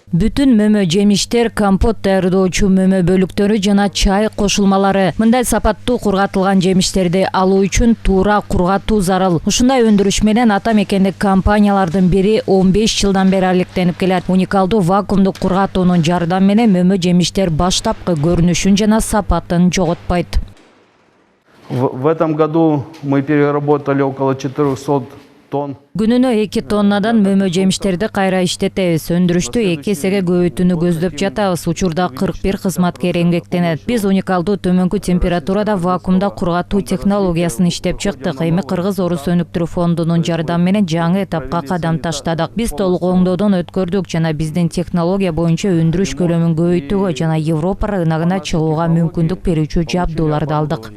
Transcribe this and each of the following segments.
Бүтүн мөмө жемиштер, компот даярдоочу мөмө бөлүктөрү жана чай кошулмалары. Мындай сапаттуу кургатылган жемиштерди алуу үчүн туура кургатуу зарыл. Ушундай өндүрүш менен ата мекендик компаниялардын бири 15 жылдан бери алектенип келет. Уникалдуу вакуумдук кургатуунун жардамы менен мөмө жемиштер баштапкы көрүнүшүн жана сапатын жоготпойт. В этом году мы переработали около 400 тонн. Күнүнө 2 тоннадан мөмө жемиштерди кайра иштетебиз. Өндүрүштү 2 эсеге көбөйтүүнү көздөп жатабыз. Учурда 41 кызматкер эмгектенет. Биз уникалдуу төмөнкү температурада вакуумда кургатуу технологиясын иштеп чыктык. Эми Кыргыз Орус өнүктүрүү фондунун жардамы менен жаңы этапка кадам таштадык. Биз толук оңдоодон өткөрдүк жана биздин технология боюнча өндүрүш көлөмүн көбөйтүүгө жана Европа рыногуна чыгууга мүмкүндүк берүүчү жабдууларды алдык.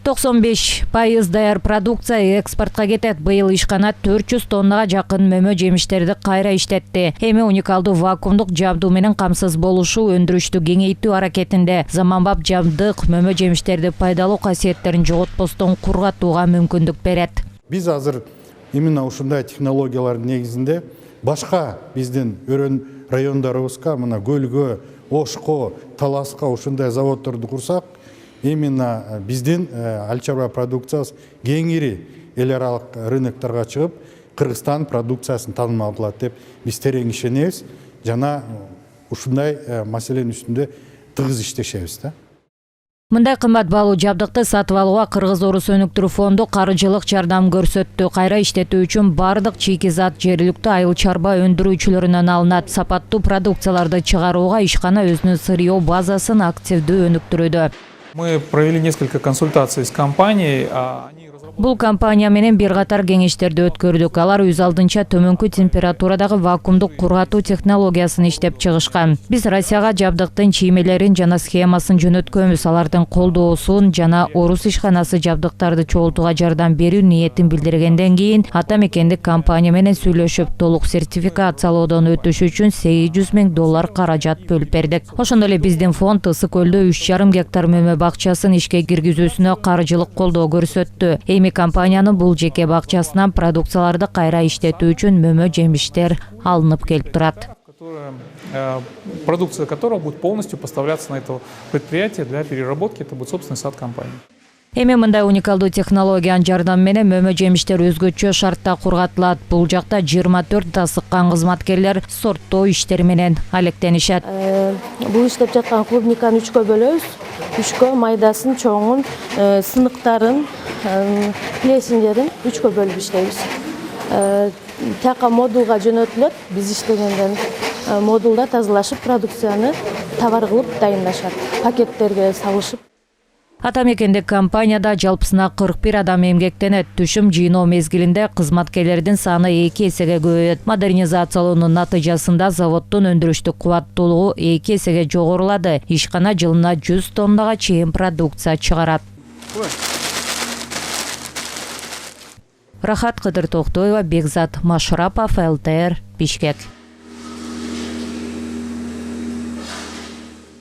95% даяр продукция экспортко кетет. Быйыл ишкана 400 тоннага жакын мөмө жемиштерди кайра иштетти. Эми уникалдуу вакуумдук жабдуу менен камсыз болушу өндүрүштү кеңейтүү аракетинде. Заманбап жабдык мөмө жемиштерди пайдалуу касиеттерин жоготпостон кургатууга мүмкүндүк берет. Биз азыр именно ушундай технологиялардын негизинде башка биздин өрөн райондарыбызга, мына Көлгө, Ошко, Таласка ушундай заводдорду курсак, именно биздин ал чарба продукциясы кеңири эл аралык рынокторго чыгып, Кыргызстан продукциясын таанымал кылат деп биз терең ишенебиз жана ушундай маселенин үстүндө тыгыз иштешебиз да. Мындай кымбат баалуу жабдыкты сатып алууга Кыргыз Орус өнүктүрүү фонду каржылык жардам көрсөттү. Кайра иштетүү үчүн бардык чийки зат жергиликтүү айыл чарба өндүрүүчүлөрүнөн алынат. Сапаттуу продукцияларды чыгарууга ишкана өзүнүн сырьё базасын активдүү өнүктүрүүдө. Мы провели несколько консультаций с компанией. Бул компания менен бир катар кеңештерди өткөрдүк. Алар өз алдынча төмөнкү температурадагы вакуумдук кургатуу технологиясын иштеп чыгышкан. Биз Россияга жабдыктын чиймелерин жана схемасын жөнөткөнбүз. Алардын колдоосун жана Орус ишканасы жабдыктарды чогултууга жардам берүү ниетин билдиргенден кийин ата мекендик компания менен сүйлөшүп, толук сертификациялоодон өтүш үчүн $800,000 каражат бөлүп бердик. Ошондой эле биздин фонд Ысык көлдө 3,5 гектар мөмө бакчасын ишке киргизүүсүнө каржылык колдоо көрсөттү. Эми компаниянын бул жеке бакчасынан продукцияларды кайра иштетүү үчүн мөмө жемиштер алынып келип турат. Продукция которого будет полностью поставляться на это предприятие для переработки. Это будет собственный сад компании. Эми мындай уникалдуу технологиянын жардамы менен мөмө жемиштер өзгөчө шартта кургатылат. Бул жакта 24 тасыккан кызматкерлер сорттоо иштери менен алектенишет. Бул иштеп жаткан клубниканы 3кө бөлөбүз. 3кө майдасын, чоңун, сыныктарын, плесендерин 3кө бөлүп иштейбиз. Тияка модулга жөнөтүлөт. Биз иштегенден модулда тазалашып, продукцияны товар кылып дайындашат. Пакеттерге салышып. Ата мекендик компанияда жалпысына 41 адам эмгектенет. Түшүм жыйноо мезгилинде кызматкерлердин саны 2 эсеге көбөйөт. Модернизациялоонун натыйжасында заводдун өндүрүштүк кубаттуулугу 2 эсеге жогорулады. Ишкана жылына 100 тоннага чейин продукция чыгарат. Рахат Кыдыр Токтоева, Бекзат Машрапов, ЛТР, Бишкек.